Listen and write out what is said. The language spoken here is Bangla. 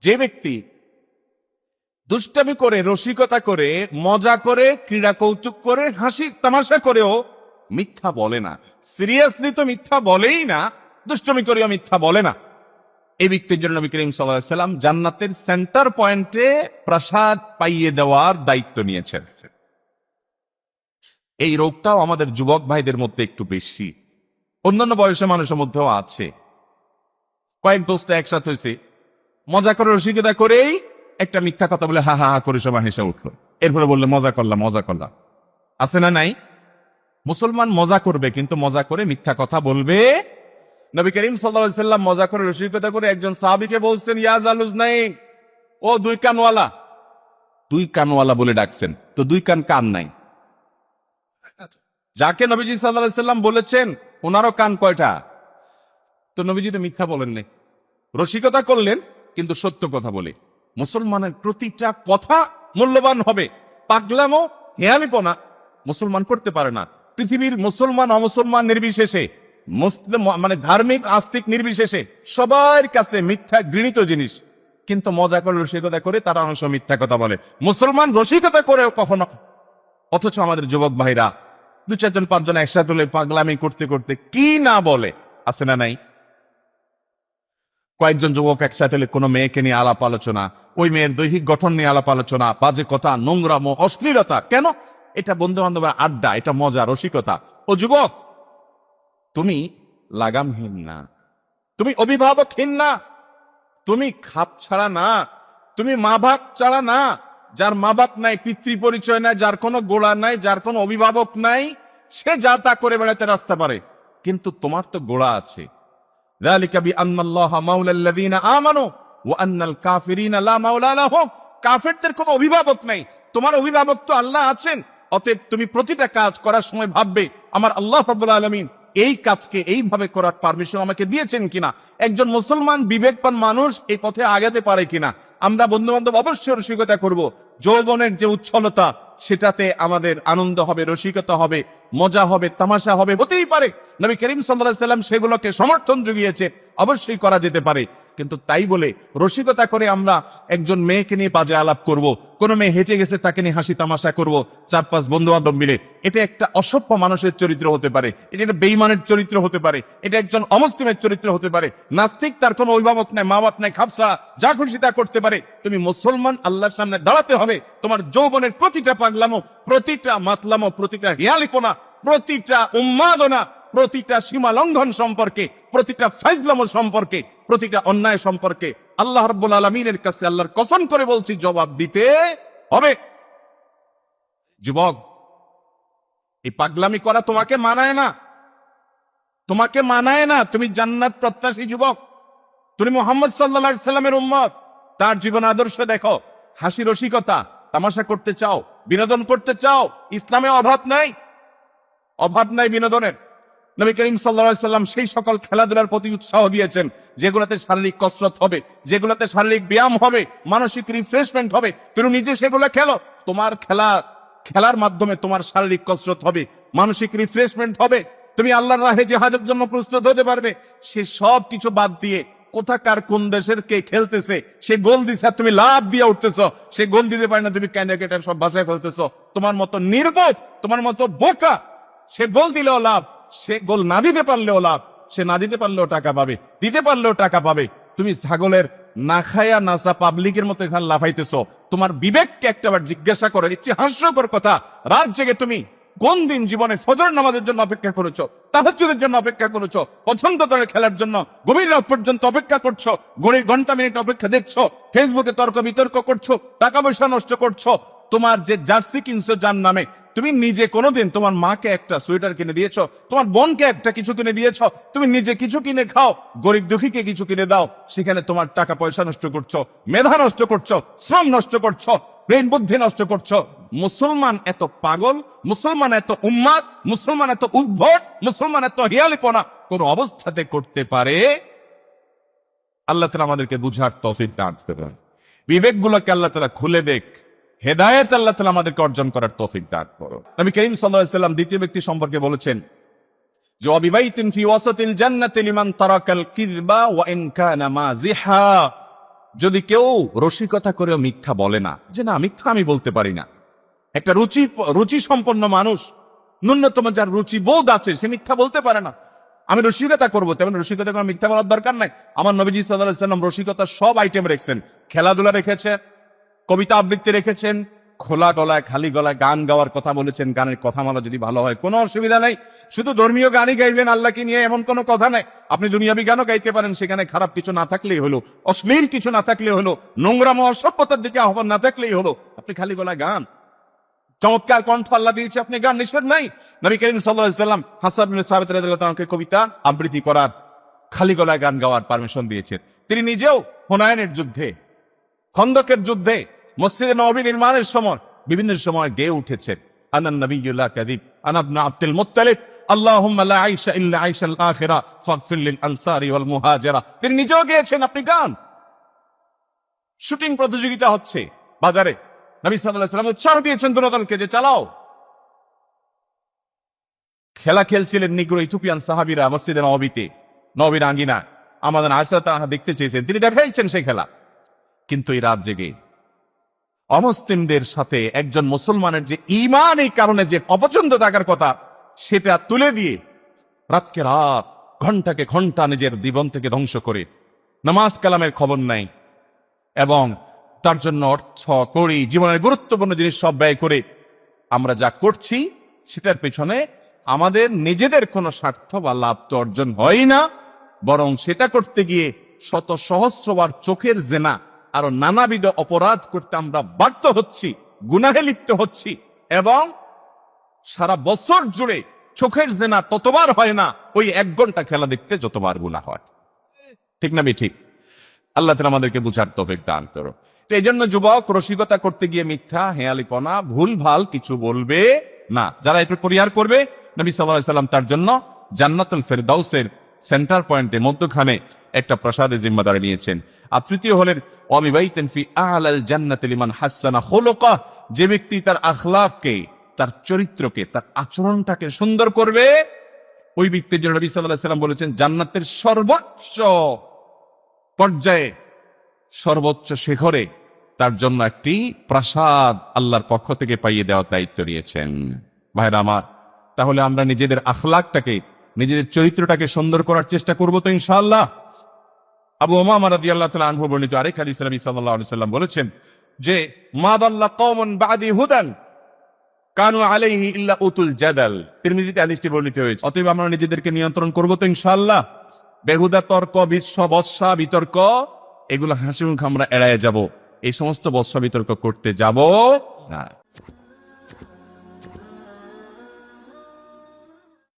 যে ব্যক্তি দুষ্টামি করে, রসিকতা করে, মজা করে, ক্রীড়া কৌতুক করে, হাসি তামাশা করেও মিথ্যা বলে না, সিরিয়াসলি তো মিথ্যা বলেই না, দুষ্টামি করেও মিথ্যা বলে না, এই ব্যক্তির জন্য নবী করিম সাল্লাল্লাহু আলাইহি ওয়াসাল্লাম জান্নাতের সেন্টার পয়েন্টে প্রাসাদ পাইয়ে দেওয়ার দায়িত্ব নিয়েছেন। এই রোগটাও আমাদের যুবক ভাইদের মধ্যে একটু বেশি, অন্যান্য বয়সের মানুষের মধ্যেও আছে। কয়েক দোস্ত একসাথে হয়েছে, মজা করে রসিকতা করেই একটা মিথ্যা কথা বলে হা হা হা করে সবাই হেসে উঠলো, এরপরে বললে মজা করলাম মজা করলাম। আছে না নাই? মুসলমান মজা করবে, কিন্তু মজা করে মিথ্যা কথা বলবে। নবী করিম সাল্লাল্লাহু আলাইহি ওয়াসাল্লাম মজা করে রসিকতা করে একজন সাহাবীকে বলছেন, ইয়া জালুজনাইন, ও দুই কানওয়ালা। দুই কানওয়ালা বলে ডাকছেন, তো দুই কান কান নাই। যাকে নবীজি সাল্লাল্লাহু আলাইহি ওয়াসাল্লাম বলেছেন ওনারও কান কয়টা? তো নবীজি তো মিথ্যা বলেন নাই, রসিকতা করলেন কিন্তু সত্য কথা বলে। মুসলমানের প্রতিটা কথা মূল্যবান হবে। পাগলামো, হেয়ালিপনা মুসলমান করতে পারে না। পৃথিবীর মুসলমান অমুসলমান নির্বিশেষে, মুসলিম মানে ধার্মিক আস্তিক নির্বিশেষে সবার কাছে মিথ্যা ঘৃণিত জিনিস। কিন্তু মজা করে রসিকতা করে তারা অংশ মিথ্যা কথা বলে। মুসলমান রসিকতা করেও কখনো, অথচ আমাদের যুবক ভাইরা দু চারজন পাঁচজন একসাথে হলে পাগলামি করতে করতে কি না বলে, আছে না নাই? কয়েকজন যুবক একসাথে হলে কোনো মেয়েকে নিয়ে আলাপ আলোচনা, ওই মেয়ের দৈহিক গঠন নিয়ে আলাপ আলোচনা, বাজে কথা, নোংরামো, অশ্লীলতা। কেন? এটা বন্ধু বান্ধবের আড্ডা, এটা মজা, রসিকতা। ও যুবক, তুমি লাগামহীন না, তুমি অভিভাবকহীন না, তুমি খাপ ছাড়া না, তুমি মা বাপ ছাড়া না। যার মা বাপ নাই, পিতৃ পরিচয় নাই, যার কোনো গোড়া নাই, যার কোনো অভিভাবক নাই, সে যা তা করে বেড়াতে রাস্তা পারে, কিন্তু তোমার তো গোড়া আছে। যালিকা বিআন্নাল্লাহা মাওলাল্লাযীনা আমানু ওয়া আন্নাল কাফিরিনা লা মাওলা লাহুম। কাফেরদের কোনো অভিভাবক নাই, তোমার অভিভাবক তো আল্লাহ আছেন। অতএব তুমি প্রতিটা কাজ করার সময় ভাববে, আমার আল্লাহ রাব্বুল আলামিন এই কাজকে এইভাবে করার পারমিশন আমাকে দিয়েছেন কিনা, একজন মুসলমান বিবেকবান মানুষ এই পথে আগাতে পারে কিনা। আমরা বন্ধু বান্ধব অবশ্যই রসিকতা করব, যৌবনের যে উচ্ছলতা সেটাতে আমাদের আনন্দ হবে, রসিকতা হবে, মজা হবে, তামাশা হবে, হতেই পারে। নবী করিম সাল্লাল্লাহু আলাইহি ওয়াসাল্লাম সেগুলোকে সমর্থন জুগিয়েছে, অবশ্যই করা যেতে পারে। কিন্তু তাই বলে রসিকতা করে আমরা একজন মেয়েকে নিয়ে বাজে আলাপ করব, কোন মেয়ে হেঁটে গেছে তাকে নিয়ে হাসি তামাশা করব, চার পাঁচ বন্ধু বান্ধব মিলে, এটা একটা অসভ্য মানুষের চরিত্র হতে পারে, এটা একটা বেঈমানের চরিত্র হতে পারে, এটা একজন অমুসলিমের চরিত্র হতে পারে। নাস্তিক, তার কোনো অভিভাবক নাই, মা বাপ নাই, খাপসা যা খুশি তা করতে পারে। তুমি মুসলমান, আল্লাহর সামনে দাঁড়াতে হবে। তোমার যৌবনের প্রতিটা পাগলামো, প্রতিটা মাতলামো, প্রতিটা হিয়ালিপনা, প্রতিটা উন্মাদনা, প্রতিটা সীমা লঙ্ঘন সম্পর্কে, প্রতিটা ফাইজলামো সম্পর্কে, প্রতিটা অন্যায় সম্পর্কে আল্লাহ রাব্বুল আলামিনের কাছে আল্লাহর কসম করে বলছি জবাব দিতে হবে। যুবক, এই পাগলামি করা তোমাকে মানায় না, তোমাকে মানায় না। তুমি জান্নাত প্রত্যাশী যুবক, তুমি মুহাম্মদ সাল্লাল্লাহু আলাইহি সাল্লামের উম্মত। তার জীবন আদর্শ দেখো, হাসি রসিকতা তামাশা করতে চাও, বিনোদন করতে চাও, ইসলামে অভাব নাই, অভাব নাই বিনোদনের। নবী করিম সাল্লাল্লাহু আলাইহি সাল্লাম সেই সকল খেলাধুলার প্রতি উৎসাহ দিয়েছেন যেগুলোতে শারীরিক কসরত হবে, যেগুলোতে শারীরিক ব্যায়াম হবে, মানসিক রিফ্রেশমেন্ট হবে। তুমি নিজে সেগুলো খেলো, তোমার খেলার মাধ্যমে তোমার শারীরিক কসরত হবে, মানসিক রিফ্রেশমেন্ট হবে, তুমি আল্লাহর রাহে জিহাদের জন্য প্রস্তুত হতে পারবে। সে সব কিছু বাদ দিয়ে কোথাকার কোন দেশের কে খেলতেছে, সে গোল দিছে তুমি লাভ দিয়ে উঠতেছ, সে গোল দিতে পারে না তুমি ক্যান্ডিডেটের সব ভাষায় ফেলতেছ। তোমার মতো নির্বোধ, তোমার মতো বোকা, সে গোল দিলেও লাভ, সে গোল না দিতে পারলেও লাভ, সে না দিতে পারলেও টাকা পাবে, দিতে পারলেও টাকা পাবে। তুমি ছাগলের না খায়া নাচা পাবলিকের মতো এখানে লাফাইতেছ। তোমার বিবেককে একটাবার জিজ্ঞাসা করে, ইচ্ছে হাস্যকর কথা, রাত জেগে তুমি কোন দিন জীবনে ফজর নামাজের জন্য অপেক্ষা করেছো, তাহাজ্জুদের জন্য অপেক্ষা করেছো, পছন্দ করে খেলার জন্য গভীর রাত পর্যন্ত অপেক্ষা করছো, ঘড়ির ঘন্টা মিনিট অপেক্ষা দেখছো, ফেসবুকে তর্ক বিতর্ক করছো, টাকা পয়সা নষ্ট করছো। তোমার যে জার্সি কিনছো যার নামে, তুমি নিজে কোনোদিন তোমার মাকে একটা সোয়েটার কিনে দিয়েছো, তোমার বোনকে একটা কিছু কিনে দিয়েছো, তুমি নিজে কিছু কিনে খাও, গরিব দুঃখীকে কিছু কিনে দাও, সেখানে তোমার টাকা পয়সা নষ্ট করছো, মেধা নষ্ট করছো, শ্রম নষ্ট করছো, ব্রেন বুদ্ধি নষ্ট করছো। মুসলমান এত পাগল, মুসলমান এত উন্মাদ, মুসলমান এত উদ্ভট, মুসলমান এত হিয়ালিপনা কোন অবস্থাতে করতে পারে? আল্লাহ তাআলা আমাদেরকে বুঝার তৌফিক দান করুন। বিবেকগুলোকে আল্লাহ তাআলা খুলে দেখ, হেদায়েত আল্লাহ তাআলা আমাদেরকে অর্জন করার তৌফিক দান করুন। নবী করিম সাল্লাল্লাহু আলাইহি ওয়াসাল্লাম দ্বিতীয় ব্যক্তি সম্পর্কে বলেছেন যে ওয়াবিবাইতিন ফি ওয়াসাতিল জান্নাতি লিমান তারাকাল কিযবা ওয়া ইন কানা মাযিহা। যদি কেউ রসিকতা করেও মিথ্যা বলে না, যে না মিথ্যা আমি বলতে পারি না, একটা রুচি সম্পন্ন মানুষ, ন্যূনতম যার রুচি বোধ আছে, সে মিথ্যা বলতে পারে না। আমি রসিকতা করবো, তেমন রসিকতা কোনো মিথ্যা বলার দরকার নাই। আমার নবীজি সাল্লাল্লাহু আলাইহি ওয়াসাল্লাম রসিকতার সব আইটেম রেখেছেন। খেলাধুলা রেখেছেন, কবিতা আবৃত্তি রেখেছেন, খোলা গলায় খালি গলায় গান গাওয়ার কথা বলেছেন। গানের কথামালা যদি ভালো হয় কোনো অসুবিধা নেই। শুধু ধর্মীয় গানই গাইবেন আল্লাহকে নিয়ে এমন কোনো কথা নাই। আপনি দুনিয়াবি গানও গাইতে পারেন, সেখানে খারাপ কিছু না থাকলেই হলো, অশ্লীল কিছু না থাকলেই হলো, নোংরাম অসভ্যতার দিকে আহ্বান না থাকলেই হলো। আপনি খালি গলায় গান, চমৎকার কণ্ঠ আল্লাহ দিয়েছে, আপনি গান, নিষেধ নাই। নবী করিম সাল্লাল্লাহু আলাইহি ওয়াসাল্লাম হাসান বিন সাবিত রাদিয়াল্লাহু তাআলাকে কবিতা আবৃত্তি করার, খালি গলায় গান গাওয়ার পারমিশন দিয়েছেন। তিনি নিজেও হুনাইনের যুদ্ধে, খন্দকের যুদ্ধে, মসজিদে নববী নির্মাণের সময় বিভিন্ন সময় গেয়ে উঠেছেন, আনান নবিয়্যুল লা কাযিব আনা ইবনে আব্দুল মুত্তালিব আল্লাহুম্মা লা আইশা ইল্লা আইশাল আখিরা ফাগফির লিল আনসারি ওয়াল মুহাজিরা। তিনি নিজেও গেয়েছেন, আপনি গান। শুটিং প্রতিযোগিতা হচ্ছে বাজারে, নবী সাল্লাল্লাহু আলাইহি ওয়াসাল্লাম উৎসাহ দিয়েছেন দুদলকে যে চালাও। খেলা খেলছিলেন নিগ্রো ইথিওপিয়ান সাহাবীরা মসজিদে নববীতে, নবীর আঙ্গিনা। আমাদের আয়েশা তাআলা দেখতে চেয়েছেন, তিনি দেখাইছেন সেই খেলা। কিন্তু এই রাত জেগে অমুসলিমদের সাথে একজন মুসলমানের যে ঈমান, এই কারণে যে অপছন্দ থাকার কথা, সেটা তুলে দিয়ে রাতকে রাত, ঘন্টাকে ঘন্টা নিজের জীবন থেকে ধ্বংস করে নামাজ কালামের খবর নাই, এবং তার জন্য অর্থ করি, জীবনের গুরুত্বপূর্ণ জিনিস সব ব্যয় করে আমরা যা করছি, সেটার পেছনে আমাদের নিজেদের কোনো স্বার্থ বা লাভ তো অর্জন হয় না, বরং সেটা করতে গিয়ে শত সহস্রবার চোখের জেনা আরো নানাবিধ অপরাধ করতে আমরা বাধ্য হচ্ছি, গুনাহে লিপ্ত হচ্ছি। এবং সারা বছর জুড়ে চোখের জেনা ততবার হয় না, ওই 1 ঘন্টা খেলা দেখতে যতবার গুনাহ হয়। ঠিক না ঠিক? আল্লাহ তাআলা আমাদেরকে বুঝার তৌফিক দান করো। তো এই জন্য যুবক, রসিকতা করতে গিয়ে মিথ্যা, হেয়ালিপনা, ভুল ভাল কিছু বলবে না। যারা এটা পরিহার করবে, নবী সাল্লাল্লাহু আলাইহি ওয়াসাল্লাম তার জন্য জান্নাতুল ফেরদাউসের সেন্টার পয়েন্টে, মধ্যখানে একটা প্রাসাদে জিম্মাদারি নিয়েছেন। আর তৃতীয় হলেন ওয়ামিবাইতান ফি আ'লাল জান্নাতি লিমান হাসানা খুলুকাহ, যে ব্যক্তি তার আখলাককে, তার চরিত্রকে, তার আচরণটাকে সুন্দর করবে, ওই ব্যক্তির জন্য নবী সাল্লাল্লাহু আলাইহি ওয়াসাল্লাম বলেছেন জান্নাতের সর্বোচ্চ পর্যায়ে, সর্বোচ্চ শিখরে তার জন্য একটি প্রাসাদ আল্লাহর পক্ষ থেকে পাইয়ে দেওয়ার দায়িত্ব নিয়েছেন। ভাইরা আমার, তাহলে আমরা নিজেদের আখলাকটাকে, নিজেদের চরিত্রটাকে সুন্দর করার চেষ্টা করব তো ইনশাআল্লাহ। আবু উমামা রাদিয়াল্লাহু তাআলা আনহু বর্ণিত আরেক হাদিসে নবী সাল্লাল্লাহু আলাইহি ওয়াসাল্লাম বলেছেন যে মা দাল্লা কওমুন বাদি হুদান কানু আলাইহি ইল্লা উতুল জাদাল। তিরমিজিতে হাদিসটি বর্ণিত হয়েছে। অতএব আমরা নিজেদেরকে নিয়ন্ত্রণ করব তো ইনশাআল্লাহ। বেহুদা তর্ক, বর্ষা বিতর্ক, এগুলো হাসি মুখে আমরা এড়ায় যাব। এই সমস্ত বর্ষা বিতর্ক করতে যাব না।